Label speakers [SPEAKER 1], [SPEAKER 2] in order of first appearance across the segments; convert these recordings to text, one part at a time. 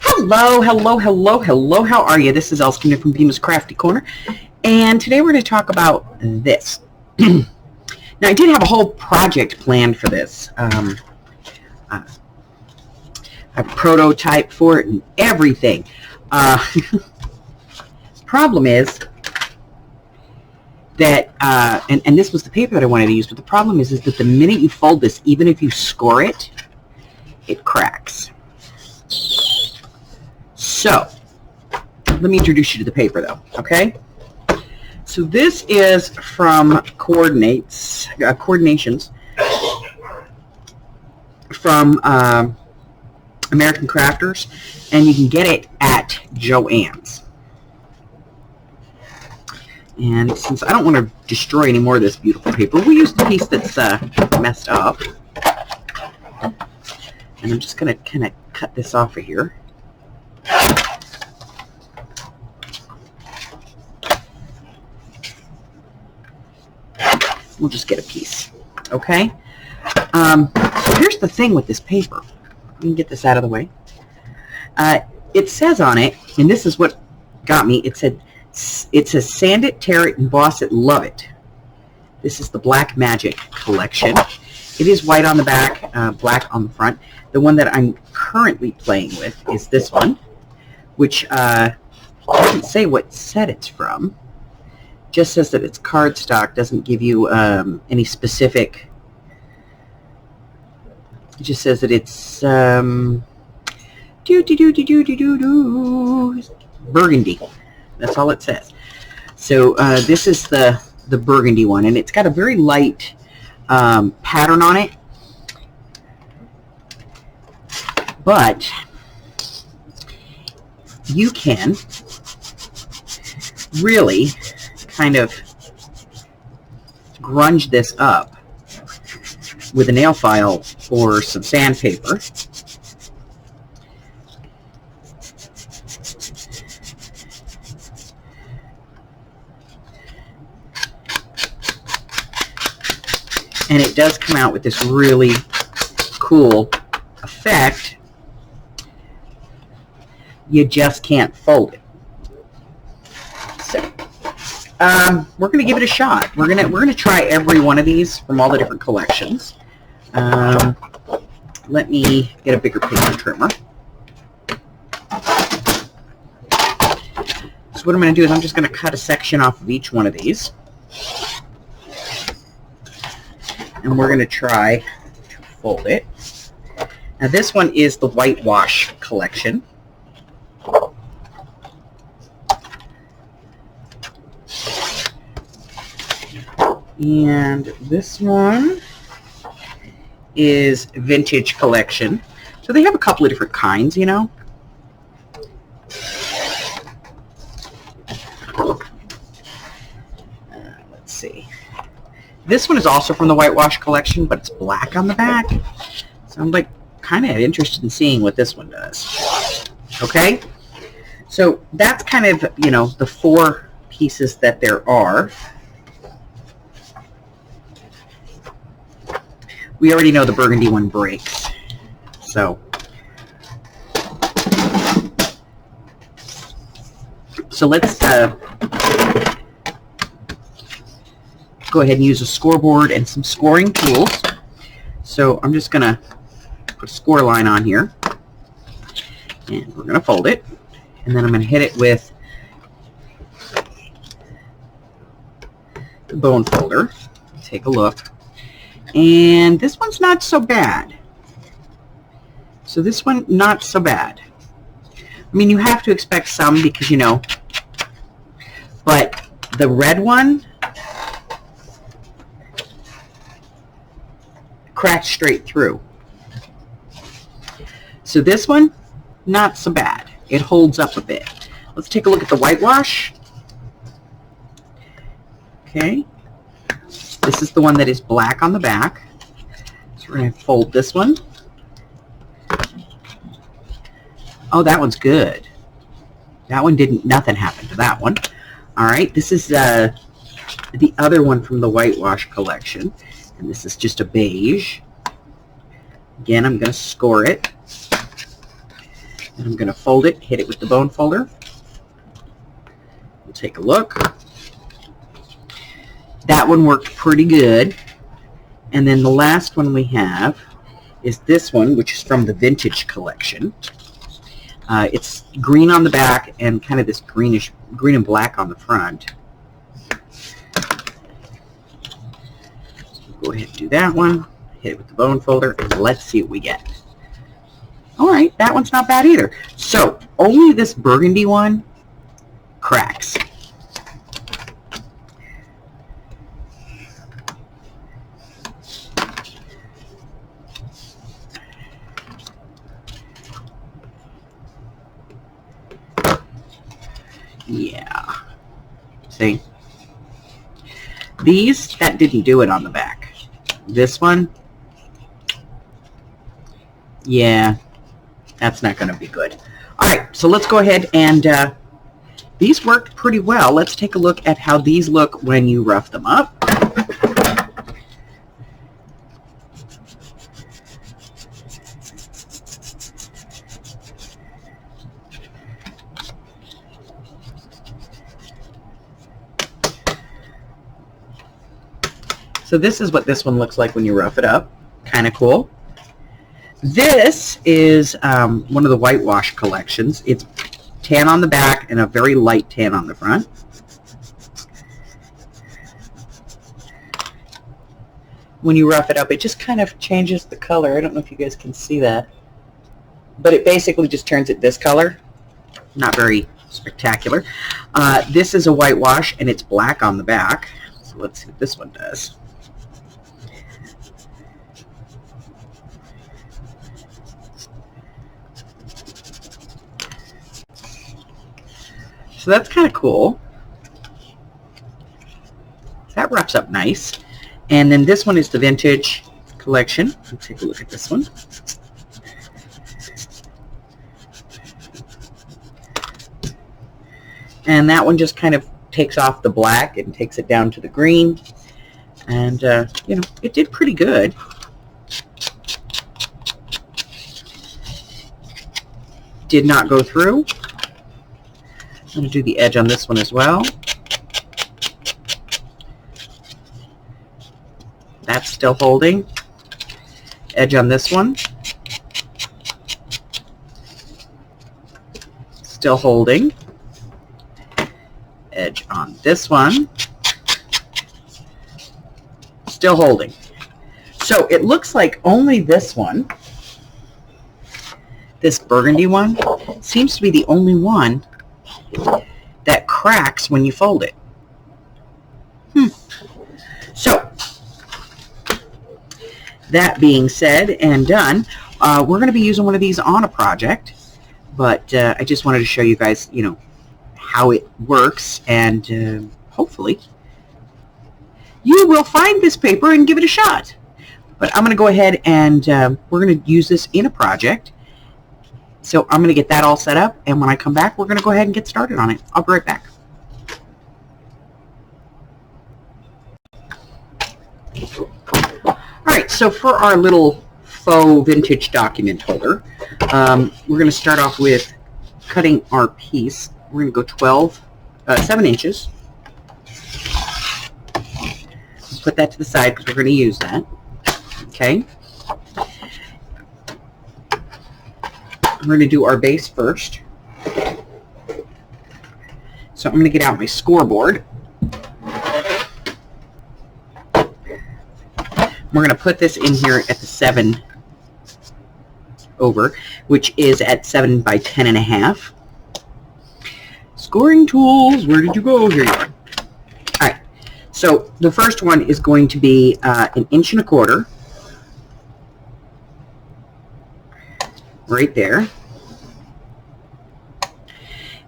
[SPEAKER 1] Hello, hello, hello, hello. How are you? This is Elskin from Bemis Crafty Corner, and today we're going to talk about this. Now, I did have a whole project planned for this. A prototype for it and everything. Problem is that, and this was the paper that I wanted to use, but the problem is that the minute you fold this, even if you score it, it cracks. So, let me introduce you to the paper, though, okay? So this is from Coordinations from American Crafters, and you can get it at Joann's. And since I don't want to destroy any more of this beautiful paper, we used the piece that's messed up. And I'm just going to kind of cut this off of here. We'll just get a piece, okay? So here's the thing with this paper. Let me get this out of the way. It says on it, and this is what got me, it says sand it, tear it, emboss it, love it. This is the Black Magic collection. It is white on the back, black on the front. The one that I'm currently playing with is this one, which doesn't say what set it's from. Just says that it's cardstock, doesn't give you any specific. It just says that it's burgundy. That's all it says. So this is the burgundy one, and it's got a very light pattern on it, but you can really kind of grunge this up with a nail file or some sandpaper. And it does come out with this really cool effect. You just can't fold it. So we're going to give it a shot. We're going to try every one of these from all the different collections. Let me get a bigger paper trimmer. So what I'm going to do is I'm just going to cut a section off of each one of these. And we're going to try to fold it. Now this one is the whitewash collection. And this one is vintage collection. So they have a couple of different kinds, you know. Let's see. This one is also from the whitewash collection, but it's black on the back. So I'm like kind of interested in seeing what this one does. Okay? So that's kind of, you know, the four pieces that there are. We already know the burgundy one breaks. So let's go ahead and use a scoreboard and some scoring tools. So I'm just going to put a score line on here. And we're going to fold it. And then I'm going to hit it with the bone folder. Take a look. And this one's not so bad. So this one, not so bad. I mean, you have to expect some because, you know, but the red one cracked straight through. So this one, not so bad. It holds up a bit. Let's take a look at the whitewash. Okay. This is the one that is black on the back. So we're going to fold this one. Oh, that one's good. That one didn't, nothing happened to that one. All right, this is the other one from the whitewash collection. And this is just a beige. Again, I'm going to score it. And I'm going to fold it, hit it with the bone folder. We'll take a look. That one worked pretty good. And then the last one we have is this one, which is from the Vintage collection. It's green on the back and kind of this green and black on the front. So go ahead and do that one. Hit it with the bone folder, and let's see what we get. All right, that one's not bad either. So only this burgundy one cracks. Yeah. See? These, that didn't do it on the back. This one, yeah, that's not going to be good. All right, so let's go ahead and these worked pretty well. Let's take a look at how these look when you rough them up. So this is what this one looks like when you rough it up. Kind of cool. This is one of the whitewash collections. It's tan on the back and a very light tan on the front. When you rough it up, it just kind of changes the color. I don't know if you guys can see that. But it basically just turns it this color. Not very spectacular. This is a whitewash and it's black on the back. So let's see what this one does. So that's kind of cool. That wraps up nice. And then this one is the Vintage collection. Let's take a look at this one. And that one just kind of takes off the black and takes it down to the green. And, you know, it did pretty good. Did not go through. I'm going to do the edge on this one as well. That's still holding. Edge on this one. Still holding. Edge on this one. Still holding. So it looks like only this one, this burgundy one, seems to be the only one that cracks when you fold it. So, that being said and done, we're going to be using one of these on a project, but I just wanted to show you guys, you know, how it works, and hopefully you will find this paper and give it a shot. But I'm going to go ahead and we're going to use this in a project. So I'm going to get that all set up, and when I come back, we're going to go ahead and get started on it. I'll be right back. All right, so for our little faux vintage document holder, we're going to start off with cutting our piece. We're going to go 7 inches. Put that to the side because we're going to use that. Okay. We're going to do our base first. So I'm going to get out my scoreboard. We're going to put this in here at the 7 over, which is at 7 by 10.5. Scoring tools, where did you go? Here you are. All right, so the first one is going to be 1 1/4 inches. Right there.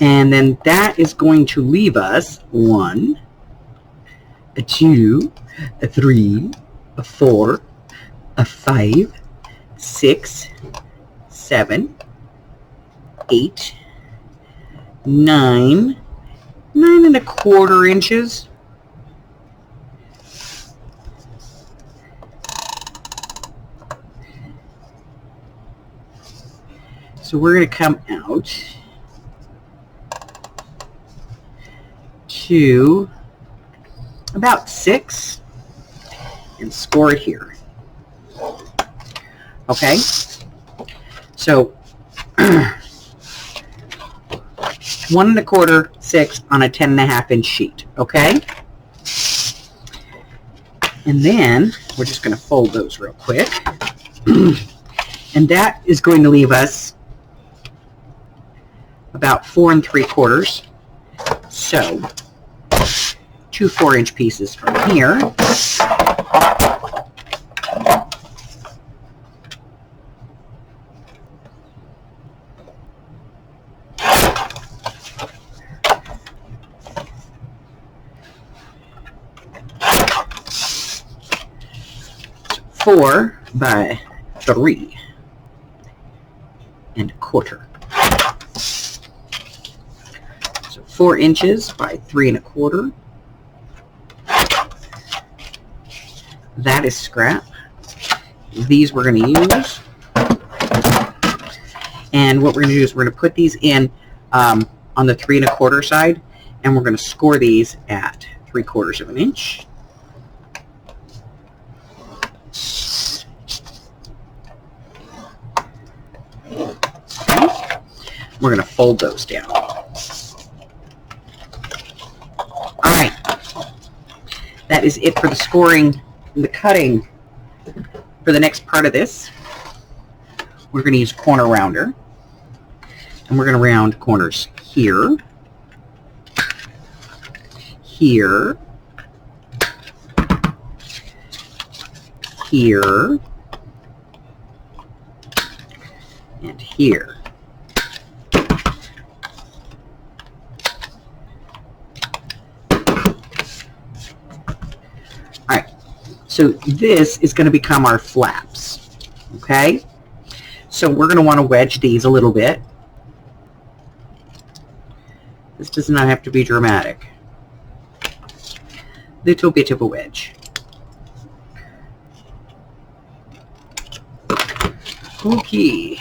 [SPEAKER 1] And then that is going to leave us 1, 2, 3, 4, 5, 6, 7, 8, 9, 9 1/4 inches. So we're going to come out to about 6 and score it here. Okay, so 1 1/4, 6 on a 10.5 inch sheet. Okay, and then we're just going to fold those real quick, and that is going to leave us about 4 3/4. So 2 4-inch pieces from here. So 4 by 3 1/4. 4 inches by 3 1/4. That is scrap. These we're going to use. And what we're going to do is we're going to put these in on the 3 1/4 side, and we're going to score these at 3/4 of an inch. Okay. We're going to fold those down. That is it for the scoring and the cutting for the next part of this. We're going to use corner rounder, and we're going to round corners here, here, here, and here. So this is going to become our flaps, okay? So we're going to want to wedge these a little bit. This does not have to be dramatic. Little bit of a wedge. Okay.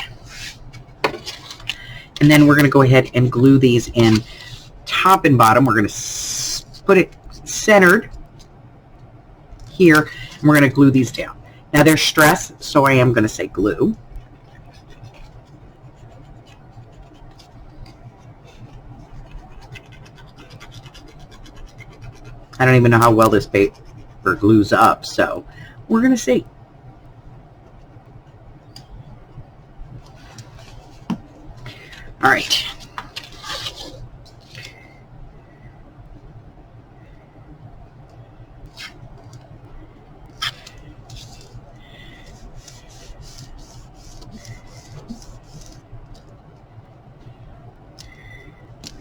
[SPEAKER 1] And then we're going to go ahead and glue these in top and bottom. We're going to put it centered here, and we're going to glue these down. Now they're stressed, so I am going to say glue. I don't even know how well this paper glues up, so we're going to see. All right.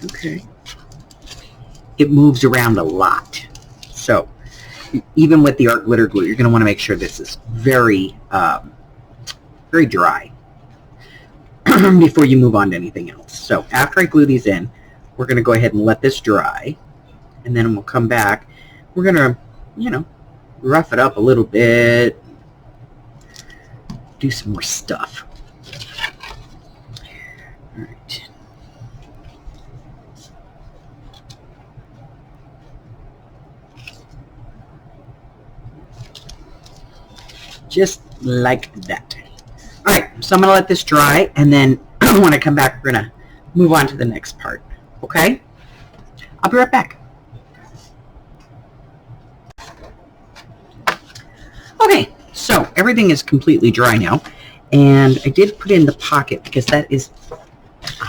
[SPEAKER 1] Okay. It moves around a lot. So even with the art glitter glue, you're going to want to make sure this is very, very dry before you move on to anything else. So after I glue these in, we're going to go ahead and let this dry, and then we'll come back. We're going to, you know, rough it up a little bit, do some more stuff. All right. Just like that. All right, so I'm going to let this dry, and then when I come back, we're going to move on to the next part. Okay? I'll be right back. Okay, so everything is completely dry now, and I did put in the pocket because that is,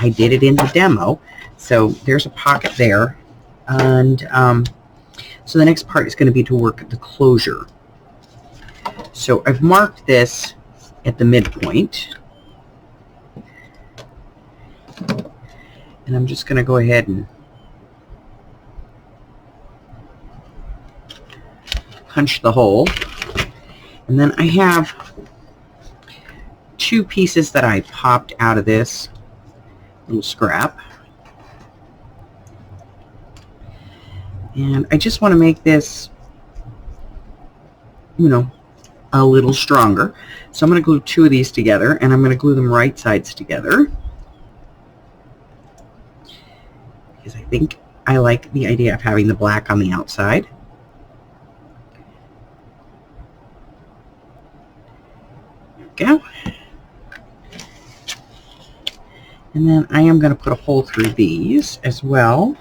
[SPEAKER 1] I did it in the demo, so there's a pocket there, and so the next part is going to be to work the closure. So I've marked this at the midpoint, and I'm just going to go ahead and punch the hole. And then I have 2 pieces that I popped out of this little scrap. And I just want to make this, you know, a little stronger. So I'm going to glue 2 of these together, and I'm going to glue them right sides together. because I think I like the idea of having the black on the outside. There we go. And then I am going to put a hole through these as well.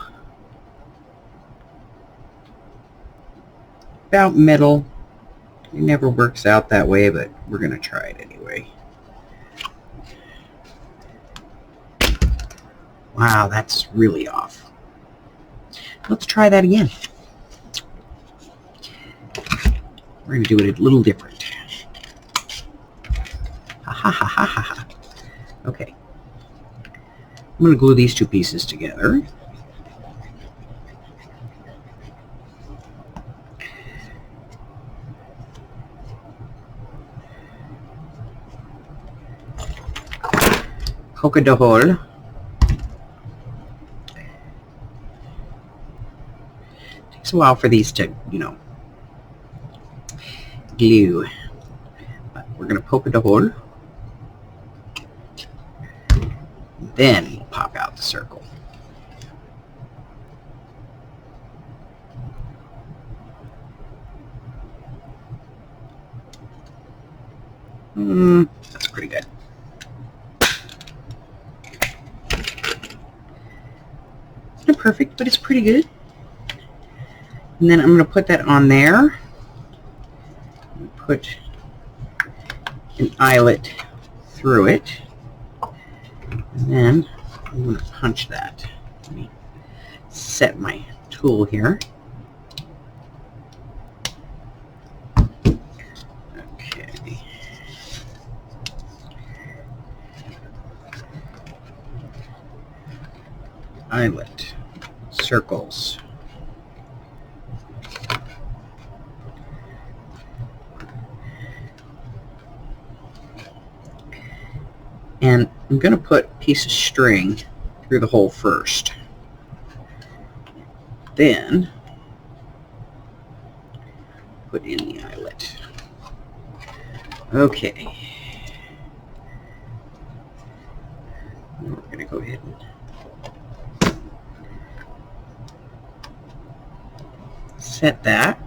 [SPEAKER 1] About middle. It never works out that way, but we're going to try it anyway. Wow, that's really off. Let's try that again. We're going to do it a little different. Ha ha ha ha ha ha. Okay. I'm going to glue these two pieces together. Poke the hole. Takes a while for these to, you know, glue. But we're going to poke the hole. Then we'll pop out the circle. That's pretty good. Not perfect, but it's pretty good. And then I'm going to put that on there. Put an eyelet through it. And then I'm going to punch that. Let me set my tool here. Okay. Eyelet, circles. And I'm going to put a piece of string through the hole first. Then put in the eyelet. Okay. We're going to go ahead and set that.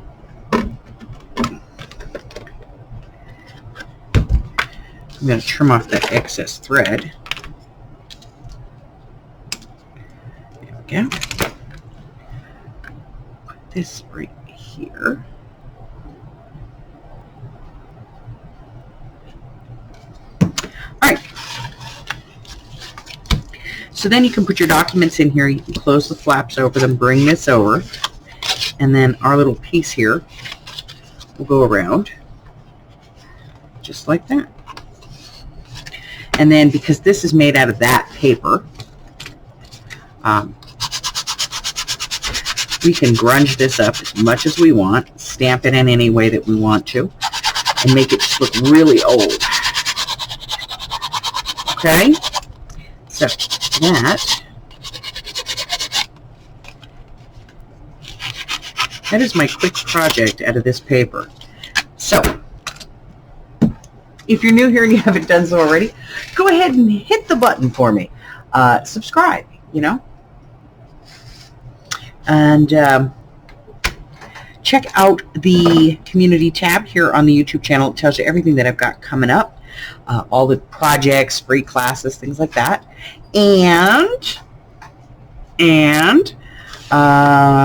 [SPEAKER 1] I'm going to trim off that excess thread. There we go. Put this right here. Alright. So then you can put your documents in here. You can close the flaps over them, bring this over, and then our little piece here will go around just like that. And then because this is made out of that paper, we can grunge this up as much as we want, stamp it in any way that we want to, and make it just look really old. Okay? So that is my quick project out of this paper. So, if you're new here and you haven't done so already, go ahead and hit the button for me. Subscribe, you know. And check out the community tab here on the YouTube channel. It tells you everything that I've got coming up. All the projects, free classes, things like that. And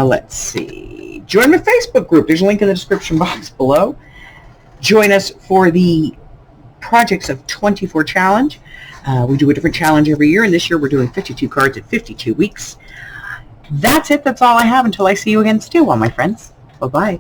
[SPEAKER 1] let's see. Join my Facebook group. There's a link in the description box below. Join us for the Projects of 24 challenge. We do a different challenge every year, and this year we're doing 52 cards at 52 weeks. That's it. That's all I have until I see you again soon, my friends. Bye-bye.